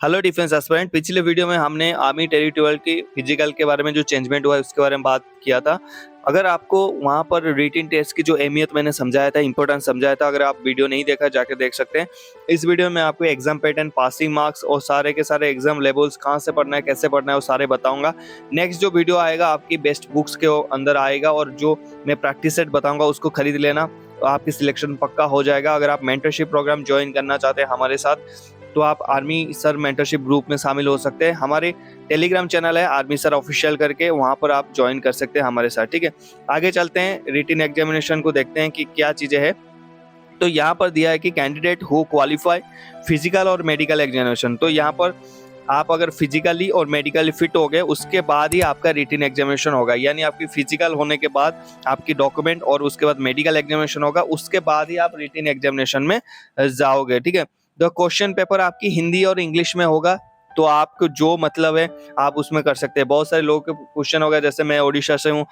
Hello defence aspirant. पिछले video में हमने आर्मी टेरिटोरियल की फिजिकल के बारे में जो चेंजमेंट हुआ है उसके बारे में बात किया था। अगर आपको वहां पर रिटन टेस्ट की जो अहमियत मैंने समझाया था, इंपॉर्टेंस समझाया था, अगर आप वीडियो नहीं देखा जाके देख सकते हैं। इस वीडियो में आपको एग्जाम पैटर्न, पासिंग मार्क्स और सारे के सारे एग्जाम लेवल्स कहाँ से पढ़ना है, कैसे पढ़ना है, वो सारे बताऊंगा। नेक्स्ट जो वीडियो आएगा आपकी बेस्ट बुक्स के अंदर आएगा और जो मैं प्रैक्टिस सेट बताऊंगा उसको खरीद लेना, तो आपकी सिलेक्शन पक्का हो जाएगा। अगर आप मेंटरशिप प्रोग्राम ज्वाइन करना चाहते हैं हमारे साथ तो आप आर्मी सर मेंटरशिप ग्रुप में शामिल हो सकते हैं। हमारे टेलीग्राम चैनल है आर्मी सर ऑफिशियल करके, वहां पर आप ज्वाइन कर सकते हैं हमारे साथ। ठीक है, आगे चलते हैं, रिटन एग्जामिनेशन को देखते हैं कि क्या चीजें हैं। तो यहाँ पर दिया है कि कैंडिडेट हु क्वालिफाई फिजिकल और मेडिकल एग्जामिनेशन। तो यहाँ पर आप अगर फिजिकली और मेडिकली फिट हो गए उसके बाद ही आपका रिटन एग्जामिनेशन होगा, यानी आपकी फिजिकल होने के बाद आपकी डॉक्यूमेंट और उसके बाद मेडिकल एग्जामिनेशन होगा, उसके बाद ही आप रिटन एग्जामिनेशन में जाओगे। ठीक है, तो क्वेश्चन पेपर आपकी हिंदी और इंग्लिश में होगा, तो आपको जो मतलब है आप उसमें कर सकते हैं। बहुत सारे लोगों के क्वेश्चन होगा, जैसे मैं ओडिशा से हूँ,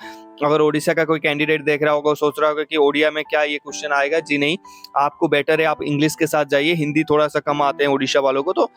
अगर ओडिशा का कोई कैंडिडेट देख रहा होगा सोच रहा होगा कि ओडिया में क्या ये क्वेश्चन आएगा। जी नहीं, आपको बेटर है आप इंग्लिश के साथ जाइए, हिंदी थोड़ा सा कम आते हैं ओडिशा वालों को, तो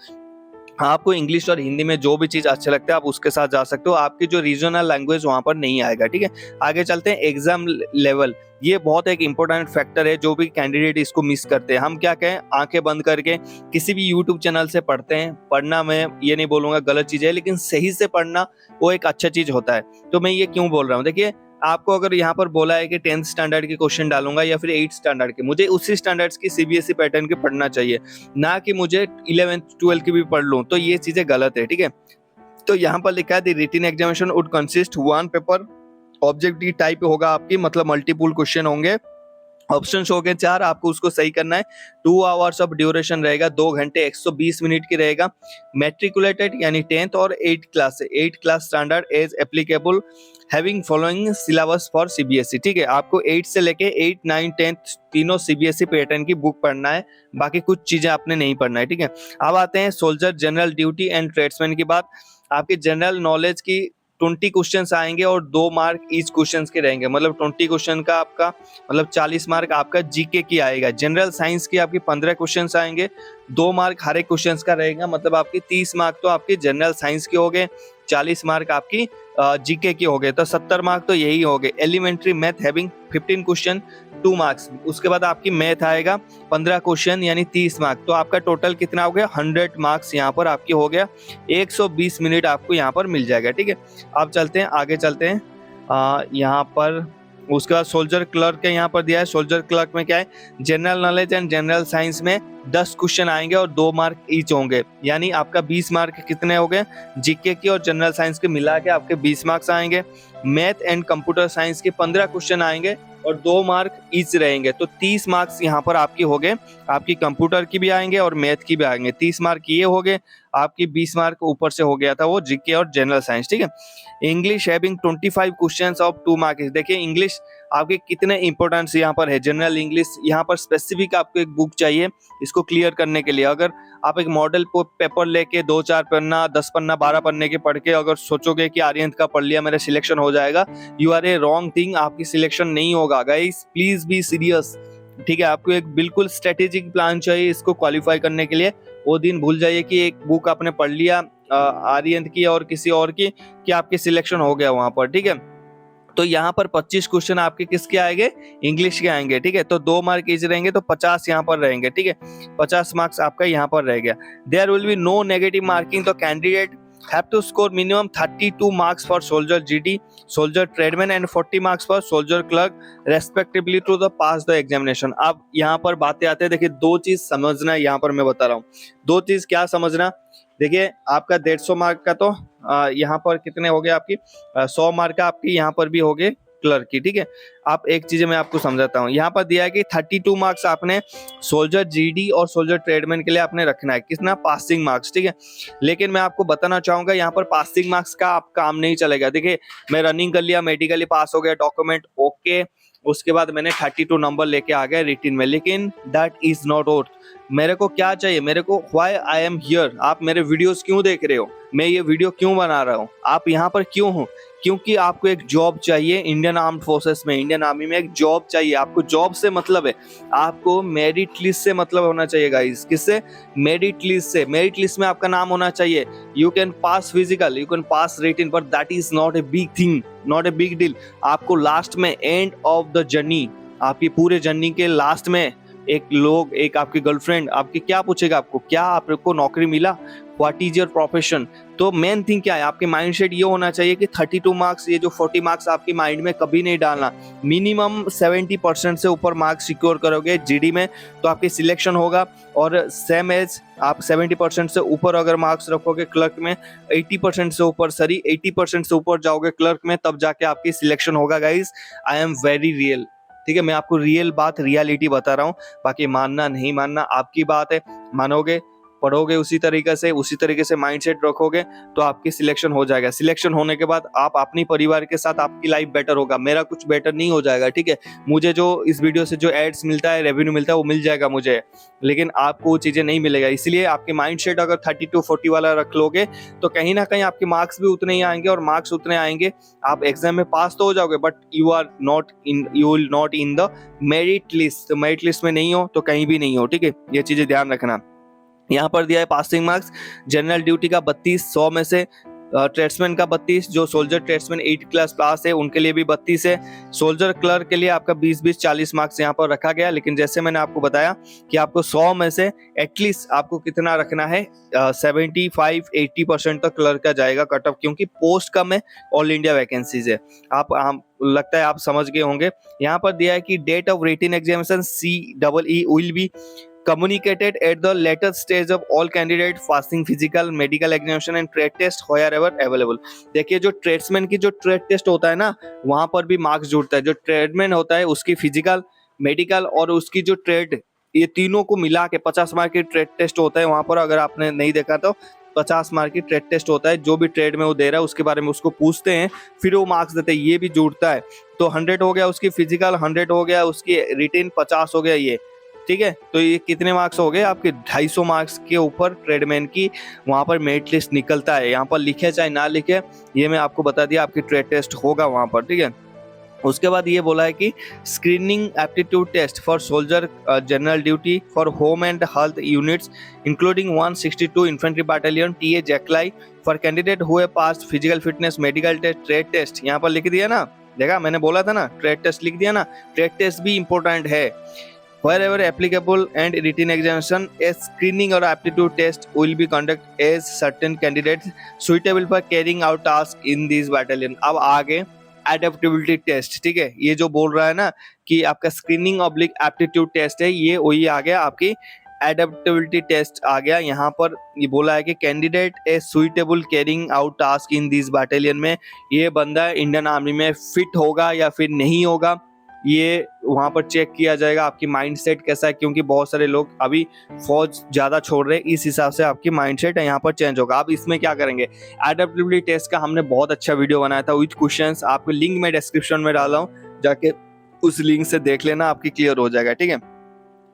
आपको इंग्लिश और हिंदी में जो भी चीज अच्छा लगता है आप उसके साथ जा सकते हो, आपकी जो रीजनल लैंग्वेज वहां पर नहीं आएगा। ठीक है, आगे चलते हैं। एग्जाम लेवल, ये बहुत एक इंपॉर्टेंट फैक्टर है, जो भी कैंडिडेट इसको मिस करते हैं। हम क्या कहें, आंखें बंद करके किसी भी यूट्यूब चैनल से पढ़ते हैं। पढ़ना, मैं ये नहीं बोलूंगा गलत चीज है, लेकिन सही से पढ़ना वो एक अच्छा चीज होता है। तो मैं ये क्यों बोल रहा हूँ, देखिए आपको अगर यहाँ पर बोला है कि 10th स्टैंडर्ड के क्वेश्चन डालूंगा या फिर 8th स्टैंडर्ड के, मुझे उसी स्टैंडर्ड्स की सीबीएसई पैटर्न के पढ़ना चाहिए, ना कि मुझे 11th 12th की भी पढ़ लूं, तो ये चीजें गलत है। ठीक है, तो यहाँ पर लिखा है the written examination would consist one paper, objective type होगा आपकी, मतलब मल्टीपल क्वेश्चन होंगे, ऑप्शन हो गए 4, आपको उसको सही करना है। 2 आवर्स ऑफ ड्यूरेशन रहेगा, 2 घंटे 120 मिनट की रहेगा। मैट्रिकुलेटेड यानी 10th और 8th क्लास से 8th class standard as applicable having following syllabus for CBSE. ठीक है, आपको 8 से लेके 8, 9, 10th तीनों सीबीएसई पैटर्न की बुक पढ़ना है, बाकी कुछ चीजें आपने नहीं पढ़ना है। ठीक है, अब आते हैं soldier general duty and tradesman की बात। आपकी जनरल नॉलेज की 20 क्वेश्चंस आएंगे और 2 मार्क ईच क्वेश्चंस के रहेंगे, मतलब 20 क्वेश्चन का आपका मतलब 40 मार्क आपका जीके की आएगा। जनरल साइंस की आपकी 15 क्वेश्चंस आएंगे, 2 मार्क हर एक क्वेश्चंस का रहेगा, मतलब आपकी 30 मार्क तो आपकी जनरल साइंस के हो गए, 40 मार्क आपकी जीके की हो गए, तो 70 मार्क तो यही हो गए। Elementary math having 15 question 2 marks, उसके बाद आपकी मैथ आएगा 15 क्वेश्चन यानी 30 मार्क, तो आपका टोटल कितना हो गया 100 मार्क्स यहाँ पर आपकी हो गया, 120 मिनट आपको यहाँ पर मिल जाएगा। ठीक है, अब चलते हैं, आगे चलते हैं। यहाँ पर उसके बाद सोल्जर क्लर्क के यहाँ पर दिया है। सोल्जर क्लर्क में क्या है, general knowledge and general science में 10 क्वेश्चन आएंगे और 2 मार्क ईच होंगे, यानी आपका 20 मार्क कितने हो गए, जीके की और जनरल साइंस के मिला के आपके 20 मार्क्स आएंगे। मैथ एंड कंप्यूटर साइंस के 15 क्वेश्चन आएंगे और 2 मार्क ईच रहेंगे, तो 30 मार्क्स यहाँ पर आपकी हो गए। आपकी कंप्यूटर की भी आएंगे और मैथ की भी आएंगे, 30 मार्क ये हो गए, आपकी 20 मार्क ऊपर से हो गया था वो जीके और जनरल साइंस। ठीक है, English having 25 questions of 2 marks. देखिए इंग्लिश आपके कितने इंपॉर्टेंस यहाँ पर है। जनरल इंग्लिश यहाँ पर स्पेसिफिक आपको एक बुक चाहिए इसको क्लियर करने के लिए। अगर आप एक मॉडल पेपर लेके 2-4 पन्ना, 10 पन्ना, 12 पन्ने के पढ़ के अगर सोचोगे कि आर्यंत का पढ़ लिया मेरा सिलेक्शन हो जाएगा, you are a wrong thing, आपकी सिलेक्शन नहीं होगा। Guys please be serious. ठीक है, आपको एक बिल्कुल स्ट्रेटेजिक प्लान चाहिए इसको क्वालिफाई करने के लिए। वो दिन भूल जाइए कि एक बुक आपने पढ़ लिया आर्यंत की और किसी और की, कि आपके सिलेक्शन हो गया वहां पर। ठीक है, तो यहाँ पर 25 क्वेश्चन आपके किसके आएंगे, इंग्लिश के आएंगे। ठीक है, तो 2 मार्क ईच रहेंगे, तो 50 यहाँ पर रहेंगे। ठीक है, 50 मार्क्स आपका यहाँ पर रह गया। There will be no negative marking, तो candidate have to score minimum 32 marks for soldier GD, soldier tradesman and 40 marks for soldier clerk respectively to the pass the examination। अब यहाँ पर बातें आते हैं, देखिए 2 चीज समझना है, यहाँ पर मैं बता रहा हूँ 2 चीज क्या समझना। देखिए आपका 150 मार्क का तो यहाँ पर कितने हो गए आपकी 100 मार्क का आपकी यहाँ पर भी हो गए क्लर्क की। ठीक है, आप एक चीज मैं आपको समझाता हूँ, यहाँ पर दिया है कि 32 मार्क्स आपने सोल्जर जीडी और सोल्जर ट्रेडमैन के लिए आपने रखना है, कितना, पासिंग मार्क्स। ठीक है, लेकिन मैं आपको बताना चाहूंगा यहाँ पर पासिंग मार्क्स का आप काम नहीं चलेगा। देखिए मैं रनिंग कर लिया, मेडिकली पास हो गया, डॉक्यूमेंट ओके, उसके बाद मैंने 32 नंबर लेके आ गया रिटन में, लेकिन दैट इज नॉट मेरे को क्या चाहिए, मेरे को व्हाई आई एम हियर, आप मेरे वीडियोस क्यों देख रहे हो, मैं ये वीडियो क्यों बना रहा हूँ, आप यहाँ पर क्यों हो? क्योंकि आपको एक जॉब चाहिए इंडियन आर्म्ड फोर्सेस में, इंडियन आर्मी में एक जॉब चाहिए। आपको जॉब से मतलब है, आपको मेरिट लिस्ट से मतलब होना चाहिए गाइस। किससे? मेरिट लिस्ट से। मेरिट लिस्ट में आपका नाम होना चाहिए। You can pass physical, you can pass written, but that is not a big thing, not a big deal. आपको लास्ट में, एंड ऑफ द जर्नी, आपकी पूरे जर्नी के लास्ट में एक आपकी गर्लफ्रेंड आपकी क्या पूछेगा, आपको क्या, आपको नौकरी मिला, व्हाट इज योर प्रोफेशन। तो मेन थिंग क्या है, आपके माइंडसेट ये होना चाहिए कि 32 मार्क्स, ये जो 40 मार्क्स आपके माइंड में कभी नहीं डालना। मिनिमम 70% से ऊपर मार्क्स सिक्योर करोगे जीडी में तो आपकी सिलेक्शन होगा। और सेम एज आप 70% से ऊपर अगर मार्क्स रखोगे क्लर्क में, 80% से ऊपर, 80% से ऊपर जाओगे क्लर्क में, तब जाके आपकी सिलेक्शन होगा guys. I am very real, ठीक है, मैं आपको रियल बात, रियलिटी बता रहा हूँ। बाकी मानना नहीं मानना आपकी बात है, मानोगे, पढ़ोगे उसी तरीके से माइंडसेट रखोगे तो आपकी सिलेक्शन हो जाएगा। सिलेक्शन होने के बाद आप अपनी परिवार के साथ, आपकी लाइफ बेटर होगा। मेरा कुछ बेटर नहीं हो जाएगा, ठीक है, मुझे जो इस वीडियो से जो एड्स मिलता है, रेवेन्यू मिलता है, वो मिल जाएगा मुझे, लेकिन आपको वो चीजें नहीं मिलेगा। इसलिए आपके माइंडसेट अगर 32-40 वाला रख लोगे तो कहीं ना कहीं आपके मार्क्स भी उतने ही आएंगे, और मार्क्स उतने आएंगे, आप एग्जाम में पास तो हो जाओगे, but you will not in the merit list. तो मेरिट लिस्ट में नहीं हो तो कहीं भी नहीं हो, ठीक है, ये चीजें ध्यान रखना। यहाँ पर दिया है पासिंग मार्क्स, जनरल ड्यूटी का 32 100 में से, ट्रेड्समैन का 32, जो सोल्जर ट्रेड्समैन 8 क्लास पास है उनके लिए भी 32 है। सोल्जर क्लर्क के लिए आपका 20-20 40 मार्क्स यहाँ पर रखा गया। लेकिन जैसे मैंने आपको बताया कि आपको 100 में से एटलीस्ट आपको कितना रखना है, 75-80% तक क्लर्क का जाएगा कट ऑफ, क्योंकि पोस्ट कम है, ऑल इंडिया वैकेंसीज है। आप लगता है आप समझ गए होंगे। यहाँ पर दिया है कि date of written examination CEE will be communicated at the later stage of all candidate passing physical, medical examination and trade test wherever available। देखिए, जो ट्रेड्समैन की जो ट्रेड टेस्ट होता है ना, वहां पर भी मार्क्स जुड़ता है। जो ट्रेडमैन होता है उसकी फिजिकल, मेडिकल और उसकी जो ट्रेड, ये तीनों को मिला के 50 मार्क की ट्रेड टेस्ट होता है वहां पर। अगर आपने नहीं देखा तो 50 मार्क की ट्रेड टेस्ट होता है, जो भी ट्रेड में वो दे रहा है उसके बारे में उसको पूछते हैं, फिर वो मार्क्स देते हैं, ये भी जुड़ता है। तो 100 हो गया उसकी फिजिकल, 100 हो गया उसकी रिटन, 50 हो गया ये, ठीक है। तो ये कितने मार्क्स हो गए आपके? 250 मार्क्स के ऊपर ट्रेडमैन की वहां पर मेरिट लिस्ट निकलता है। यहाँ पर लिखे चाहे ना लिखे, ये मैं आपको बता दिया, आपकी ट्रेड टेस्ट होगा वहां पर, ठीक है। उसके बाद ये बोला है कि screening aptitude test for soldier general duty for home and health units including 162 infantry battalion TA JAK LI for candidate who have passed physical fitness, medical test, trade test. यहाँ पर लिख दिया ना, देखा मैंने बोला था ना, ट्रेड टेस्ट लिख दिया ना, ट्रेड टेस्ट भी इंपॉर्टेंट है। Wherever applicable and written examination, a screening or aptitude test will be conducted as certain candidates suitable for carrying out tasks in this battalion। अब आगे एडेप्टेबिलिटी टेस्ट, ठीक है, ये जो बोल रहा है ना कि आपका स्क्रीनिंग ऑब्लिक एप्टीट्यूड टेस्ट है, ये वही आ गया, आपकी एडेप्टेबिलिटी टेस्ट आ गया। यहाँ पर ये बोला है कि candidate A suitable carrying out task in this battalion में, ये बंदा इंडियन आर्मी में फिट होगा या फिर नहीं होगा, ये वहां पर चेक किया जाएगा। आपकी माइंडसेट कैसा है, क्योंकि बहुत सारे लोग अभी फौज ज्यादा छोड़ रहे हैं, इस हिसाब से आपकी माइंडसेट है यहाँ पर चेंज होगा। आप इसमें क्या करेंगे, एडेप्टेबिलिटी टेस्ट का हमने बहुत अच्छा वीडियो बनाया था विद क्वेश्चंस, आपको लिंक मैं डिस्क्रिप्शन में डाला हूँ, जाके उस लिंक से देख लेना, आपकी क्लियर हो जाएगा, ठीक है।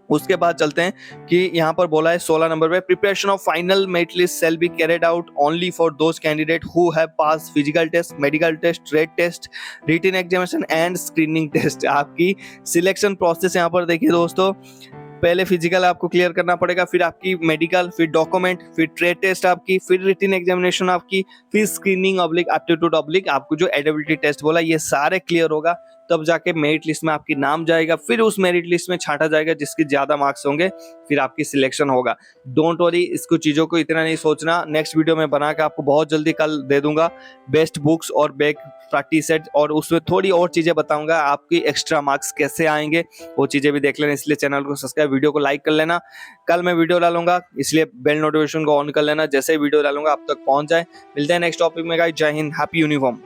उसके बाद चलते हैं कि यहाँ पर बोला है 16 नंबर पे, preparation of final merit list shall be carried out only for those candidate who have pass physical test, medical test, trade test, written examination and screening test. आपकी सिलेक्शन प्रोसेस यहाँ पर देखिए दोस्तों, पहले फिजिकल आपको clear करना पड़ेगा, फिर आपकी मेडिकल, फिर डॉक्यूमेंट, फिर ट्रेड टेस्ट आपकी, फिर रिटन एग्जामिनेशन आपकी, फिर स्क्रीनिंग ऑब्लिक एप्टीट्यूड ऑब्लिक आपको जो एडेबिलिटी टेस्ट बोला, ये सारे क्लियर होगा, तब जाके मेरिट लिस्ट में आपकी नाम जाएगा। फिर उस मेरिट लिस्ट में छांटा जाएगा जिसके ज्यादा मार्क्स होंगे, फिर आपकी सिलेक्शन होगा। डोंट वरी, इसको चीजों को इतना नहीं सोचना। नेक्स्ट वीडियो में बना के आपको बहुत जल्दी कल दे दूंगा बेस्ट बुक्स और बैक प्रैक्टिस सेट, और उसमें थोड़ी और चीजें बताऊंगा आपकी एक्स्ट्रा मार्क्स कैसे आएंगे, वो चीजें भी देख लेना। इसलिए चैनल को सब्सक्राइब, वीडियो को लाइक कर लेना। कल मैं वीडियो डालूंगा, इसलिए बेल नोटिफिकेशन को ऑन कर लेना, जैसे ही वीडियो डालूंगा आप तक पहुंच जाए। मिलते हैं नेक्स्ट टॉपिक में गाइस, जय हिंद, हैप्पी यूनिफॉर्म।